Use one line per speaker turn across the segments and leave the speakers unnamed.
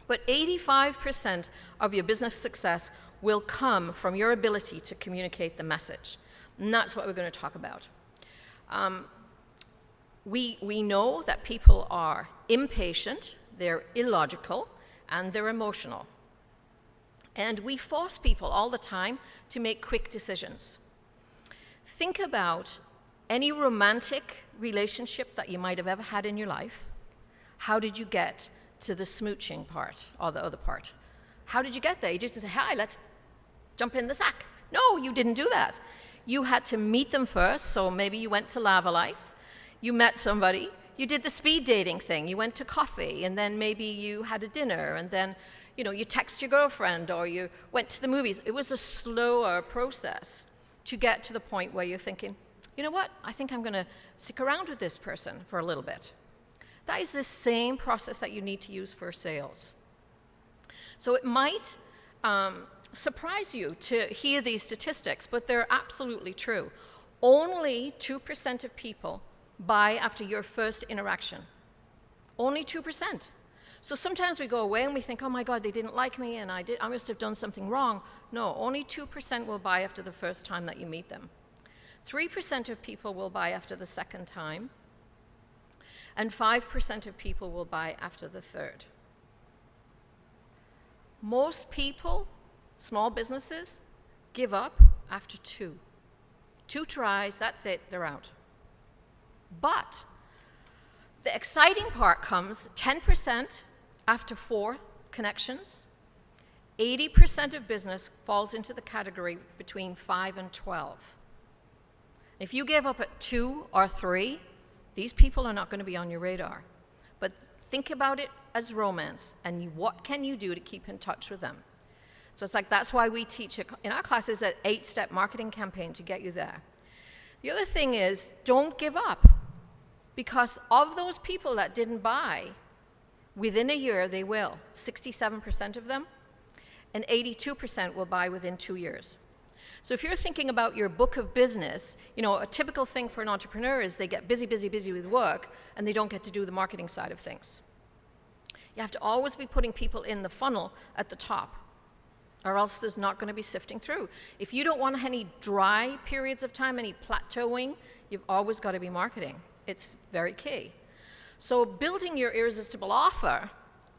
But 85% of your business success will come from your ability to communicate the message. And that's what we're going to talk about. We know that people are impatient, they're illogical, and they're emotional. And we force people all the time to make quick decisions. Think about any romantic relationship that you might have ever had in your life. How did you get to the smooching part, or the other part? How did you get there? You just said, hi, let's jump in the sack. No, you didn't do that. You had to meet them first, so maybe you went to Lavalife, you met somebody, you did the speed dating thing, you went to coffee, and then maybe you had a dinner, and then you text your girlfriend, or you went to the movies. It was a slower process to get to the point where you're thinking, you know what, I think I'm going to stick around with this person for a little bit. That is the same process that you need to use for sales. So it might surprise you to hear these statistics, but they're absolutely true. Only 2% of people buy after your first interaction. Only 2%. So sometimes we go away and we think, oh my God, they didn't like me and I must have done something wrong. No, only 2% will buy after the first time that you meet them. 3% of people will buy after the second time, and 5% of people will buy after the third. Most people, small businesses, give up after 2. 2 tries, that's it, they're out. But the exciting part comes 10% after 4 connections. 80% of business falls into the category between 5 and 12. If you give up at 2 or 3, these people are not going to be on your radar. But think about it as romance, and what can you do to keep in touch with them? So it's like, that's why we teach in our classes an 8-step marketing campaign to get you there. The other thing is, don't give up. Because of those people that didn't buy, within a year they will. 67% of them, and 82% will buy within 2 years. So if you're thinking about your book of business, a typical thing for an entrepreneur is they get busy with work, and they don't get to do the marketing side of things. You have to always be putting people in the funnel at the top, or else there's not going to be sifting through. If you don't want any dry periods of time, any plateauing, you've always got to be marketing. It's very key. So building your irresistible offer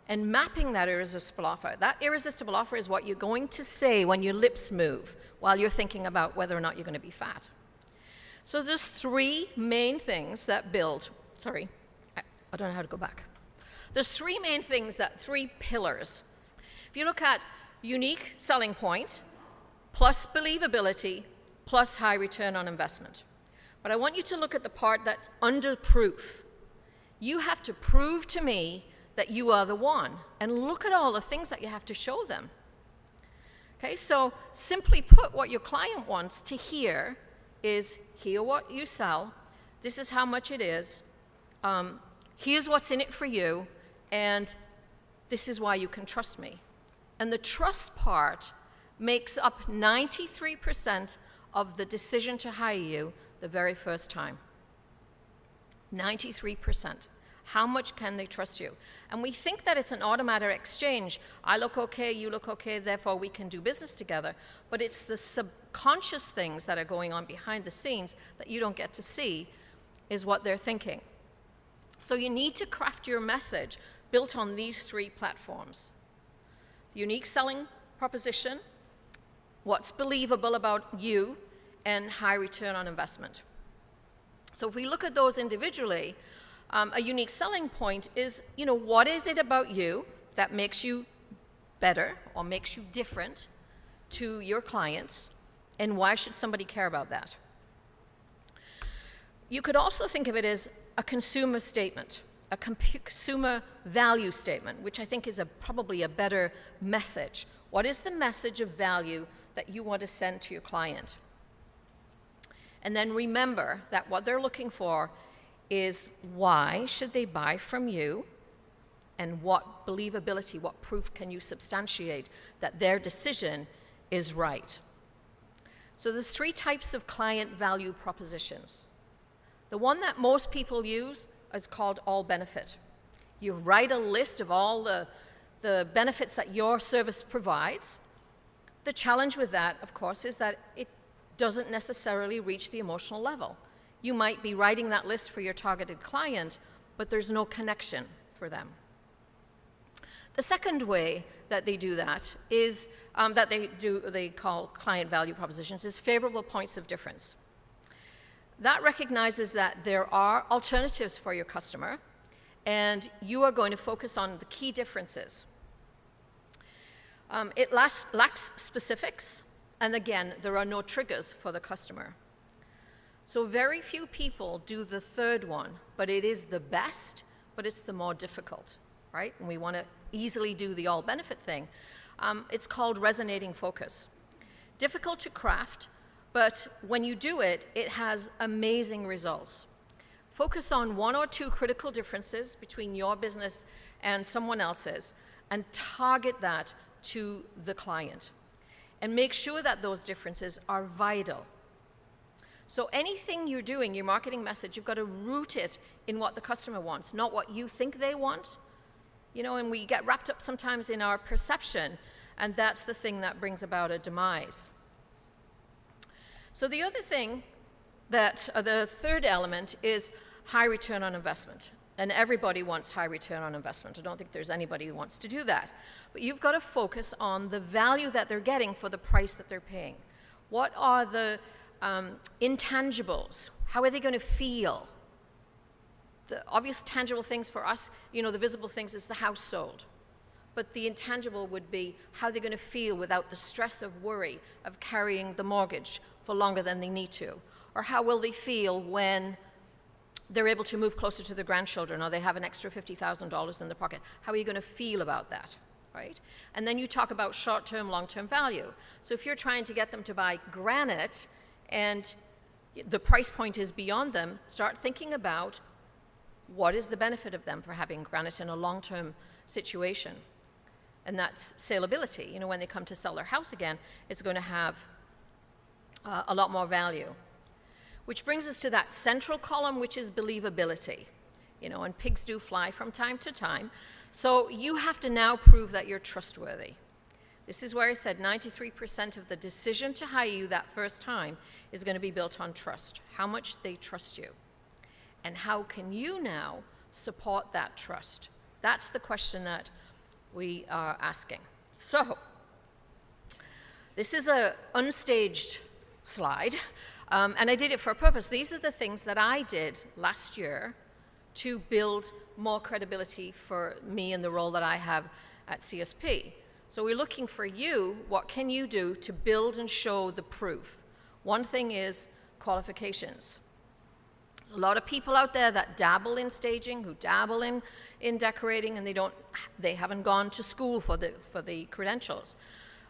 and mapping that irresistible offer is what you're going to say when your lips move while you're thinking about whether or not you're going to be fat. So there's 3 main things that build, I don't know how to go back. There's 3 main things, 3 pillars. If you look at unique selling point, plus believability, plus high return on investment. But I want you to look at the part that's under proof. You have to prove to me that you are the one. And look at all the things that you have to show them. Okay, so simply put, what your client wants to hear is, hear what you sell, this is how much it is, here's what's in it for you, and this is why you can trust me. And the trust part makes up 93% of the decision to hire you the very first time. 93%. How much can they trust you? And we think that it's an automatic exchange. I look okay, you look okay, therefore we can do business together. But it's the subconscious things that are going on behind the scenes that you don't get to see is what they're thinking. So you need to craft your message built on these 3 platforms. The unique selling proposition, what's believable about you, and high return on investment. So if we look at those individually, a unique selling point is, what is it about you that makes you better or makes you different to your clients, and why should somebody care about that? You could also think of it as a consumer statement, a consumer value statement, which I think is probably a better message. What is the message of value that you want to send to your client? And then remember that what they're looking for is, why should they buy from you, and what believability, what proof can you substantiate that their decision is right? So there's 3 types of client value propositions. The one that most people use is called all benefit. You write a list of all the the benefits that your service provides. The challenge with that, of course, is that it doesn't necessarily reach the emotional level. You might be writing that list for your targeted client, but there's no connection for them. The second way that they do that is, they call client value propositions, is favorable points of difference. That recognizes that there are alternatives for your customer, and you are going to focus on the key differences. It lacks specifics, and again, there are no triggers for the customer. So very few people do the third one, but it is the best, but it's the more difficult, right? And we want to easily do the all benefit thing. It's called resonating focus. Difficult to craft, but when you do it, it has amazing results. Focus on one or two critical differences between your business and someone else's, and target that to the client. And make sure that those differences are vital. So anything you're doing, your marketing message, you've got to root it in what the customer wants, not what you think they want. You know, and we get wrapped up sometimes in our perception, and that's the thing that brings about a demise. So the other thing the third element is high return on investment. And everybody wants high return on investment. I don't think there's anybody who wants to do that. But you've got to focus on the value that they're getting for the price that they're paying. What are the intangibles? How are they going to feel? The obvious tangible things for us, you know, the visible things is the house sold. But the intangible would be how they're going to feel without the stress of worry of carrying the mortgage for longer than they need to. Or how will they feel when they're able to move closer to their grandchildren, or they have an extra $50,000 in their pocket. How are you going to feel about that, right? And then you talk about short-term, long-term value. So if you're trying to get them to buy granite and the price point is beyond them, start thinking about what is the benefit of them for having granite in a long-term situation. And that's saleability. You know, when they come to sell their house again, it's going to have a lot more value. Which brings us to that central column, which is believability. You know, and pigs do fly from time to time. So you have to now prove that you're trustworthy. This is where I said 93% of the decision to hire you that first time is going to be built on trust. How much they trust you. And how can you now support that trust? That's the question that we are asking. So, this is an unstaged slide. And I did it for a purpose. These are the things that I did last year to build more credibility for me in the role that I have at CSP. So we're looking for you, what can you do to build and show the proof? One thing is qualifications. There's a lot of people out there that dabble in staging, who dabble in decorating, and they haven't gone to school for the credentials.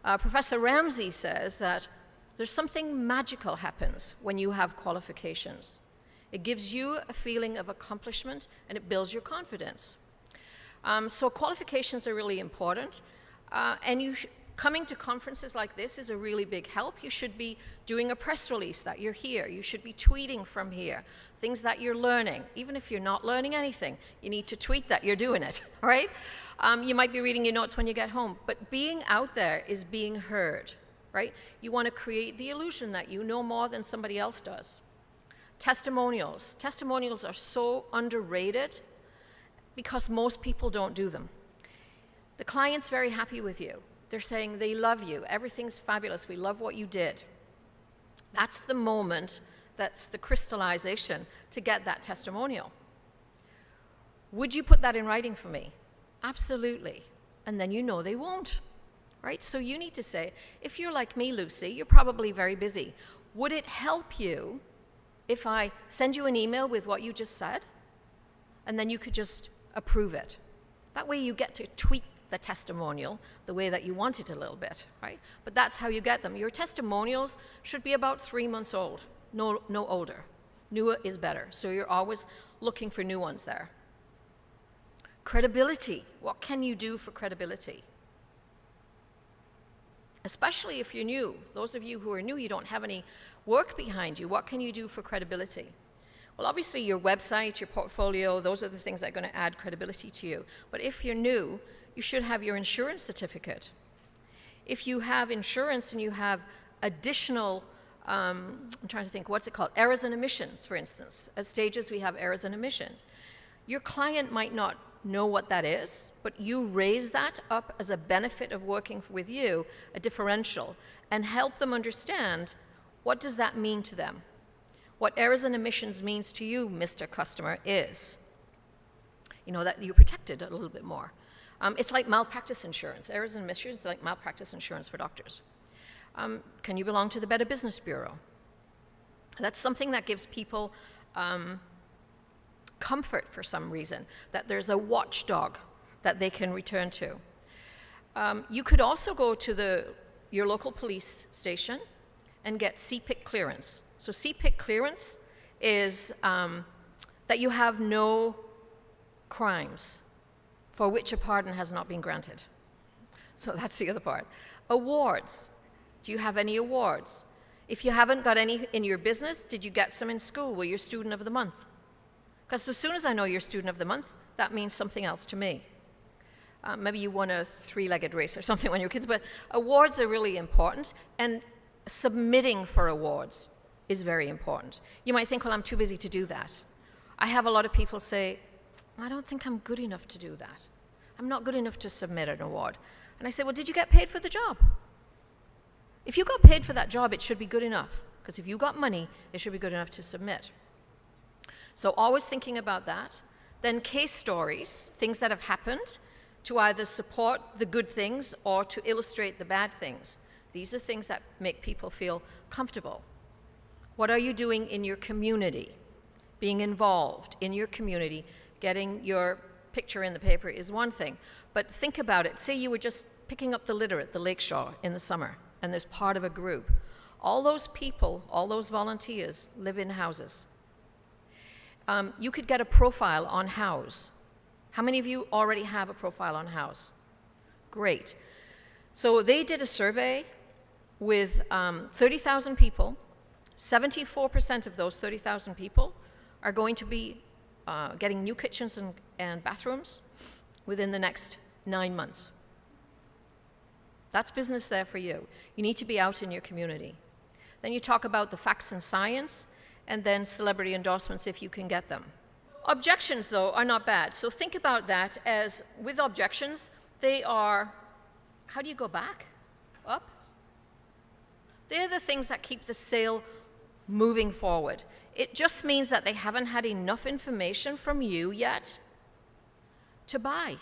Professor Ramsey says that there's something magical happens when you have qualifications. It gives you a feeling of accomplishment, and it builds your confidence. So qualifications are really important. And coming to conferences like this is a really big help. You should be doing a press release that you're here. You should be tweeting from here, things that you're learning. Even if you're not learning anything, you need to tweet that you're doing it, right? You might be reading your notes when you get home, but being out there is being heard. Right? You want to create the illusion that you know more than somebody else does. Testimonials. Testimonials are so underrated because most people don't do them. The client's very happy with you. They're saying they love you. Everything's fabulous. We love what you did. That's the moment, that's the crystallization to get that testimonial. Would you put that in writing for me? Absolutely. And then you know they won't. Right? So you need to say, if you're like me, Lucy, you're probably very busy. Would it help you if I send you an email with what you just said? And then you could just approve it. That way you get to tweak the testimonial the way that you want it a little bit, right? But that's how you get them. Your testimonials should be about 3 months old, no older. Newer is better. So you're always looking for new ones there. Credibility. What can you do for credibility? Especially if you're new. Those of you who are new, you don't have any work behind you. What can you do for credibility? Well, obviously your website, your portfolio, those are the things that are going to add credibility to you. But if you're new, you should have your insurance certificate. If you have insurance and you have additional, I'm trying to think, what's it called? Errors and omissions, for instance. As stages, we have errors and omissions. Your client might not know what that is, but you raise that up as a benefit of working with you, a differential, and help them understand what does that mean to them. What errors and omissions means to you, Mr. Customer, is, you know, that you're protected a little bit more. It's like malpractice insurance. Errors and omissions is like malpractice insurance for doctors. Can you belong to the Better Business Bureau? That's something that gives people comfort for some reason, that there's a watchdog that they can return to. You could also go to your local police station and get CPIC clearance. So CPIC clearance is that you have no crimes for which a pardon has not been granted. So that's the other part. Awards. Do you have any awards? If you haven't got any in your business, did you get some in school? Were you Student of the Month? Because as soon as I know you're Student of the Month, that means something else to me. Maybe you won a three-legged race or something when you were kids, but awards are really important, and submitting for awards is very important. You might think, well, I'm too busy to do that. I have a lot of people say, I don't think I'm good enough to do that. I'm not good enough to submit an award. And I say, well, did you get paid for the job? If you got paid for that job, it should be good enough. Because if you got money, it should be good enough to submit. So always thinking about that. Then case stories, things that have happened, to either support the good things or to illustrate the bad things. These are things that make people feel comfortable. What are you doing in your community? Being involved in your community, getting your picture in the paper is one thing, but think about it. Say you were just picking up the litter at the lakeshore in the summer, and there's part of a group. All those people, all those volunteers live in houses. You could get a profile on House. How many of you already have a profile on House? Great. So they did a survey with 30,000 people. 74% of those 30,000 people are going to be getting new kitchens and bathrooms within the next 9 months. That's business there for you. You need to be out in your community. Then you talk about the facts and science, and then celebrity endorsements if you can get them. Objections, though, are not bad. So think about that as, with objections, they are, how do you go back? Up? They're the things that keep the sale moving forward. It just means that they haven't had enough information from you yet to buy.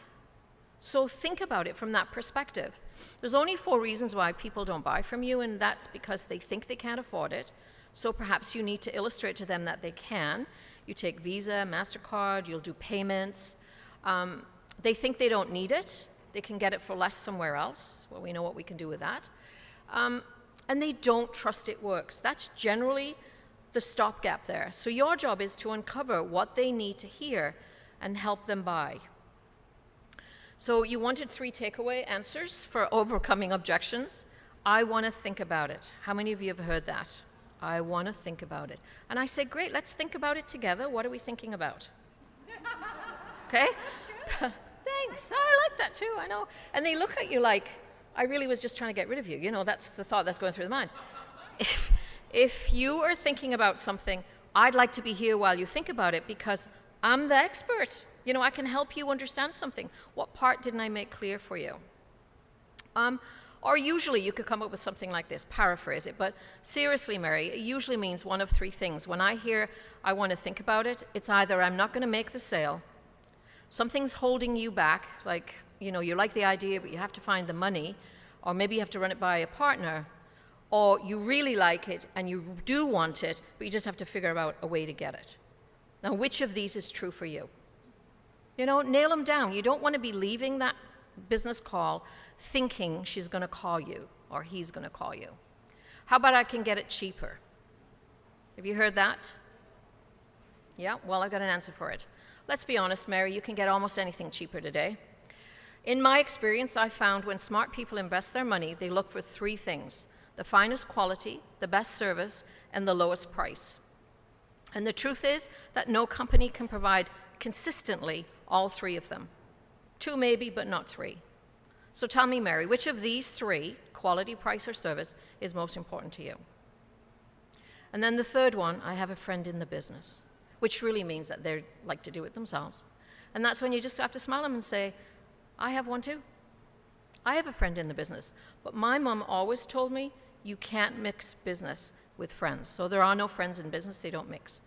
So think about it from that perspective. There's only 4 reasons why people don't buy from you, and that's because they think they can't afford it. So perhaps you need to illustrate to them that they can. You take Visa, MasterCard, you'll do payments. They think they don't need it. They can get it for less somewhere else. Well, we know what we can do with that. And they don't trust it works. That's generally the stopgap there. So your job is to uncover what they need to hear and help them buy. So you wanted 3 takeaway answers for overcoming objections. I want to think about it. How many of you have heard that? I want to think about it. And I say, great, let's think about it together. What are we thinking about? Okay? Thanks. I like that too, I know. And they look at you like, I really was just trying to get rid of you. You know, that's the thought that's going through the mind. If you are thinking about something, I'd like to be here while you think about it because I'm the expert. You know, I can help you understand something. What part didn't I make clear for you? Or usually you could come up with something like this, paraphrase it. But seriously, Mary, it usually means one of 3 things. When I hear I want to think about it, it's either I'm not going to make the sale, something's holding you back, like, you know, you like the idea, but you have to find the money, or maybe you have to run it by a partner, or you really like it and you do want it, but you just have to figure out a way to get it. Now, which of these is true for you? You know, nail them down. You don't want to be leaving that business call thinking she's going to call you or he's going to call you. How about I can get it cheaper? Have you heard that? Yeah, well, I've got an answer for it. Let's be honest, Mary, you can get almost anything cheaper today. In my experience, I found when smart people invest their money, they look for 3 things: the finest quality, the best service, and the lowest price. And the truth is that no company can provide consistently all 3 of them. 2 maybe, but not 3. So tell me, Mary, which of these three, quality, price, or service, is most important to you? And then the third one, I have a friend in the business, which really means that they like to do it themselves. And that's when you just have to smile at them and say, I have one too. I have a friend in the business. But my mom always told me, you can't mix business with friends. So there are no friends in business, they don't mix.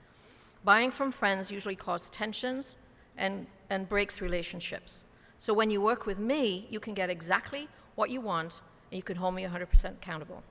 Buying from friends usually causes tensions and breaks relationships. So when you work with me, you can get exactly what you want, and you can hold me 100% accountable.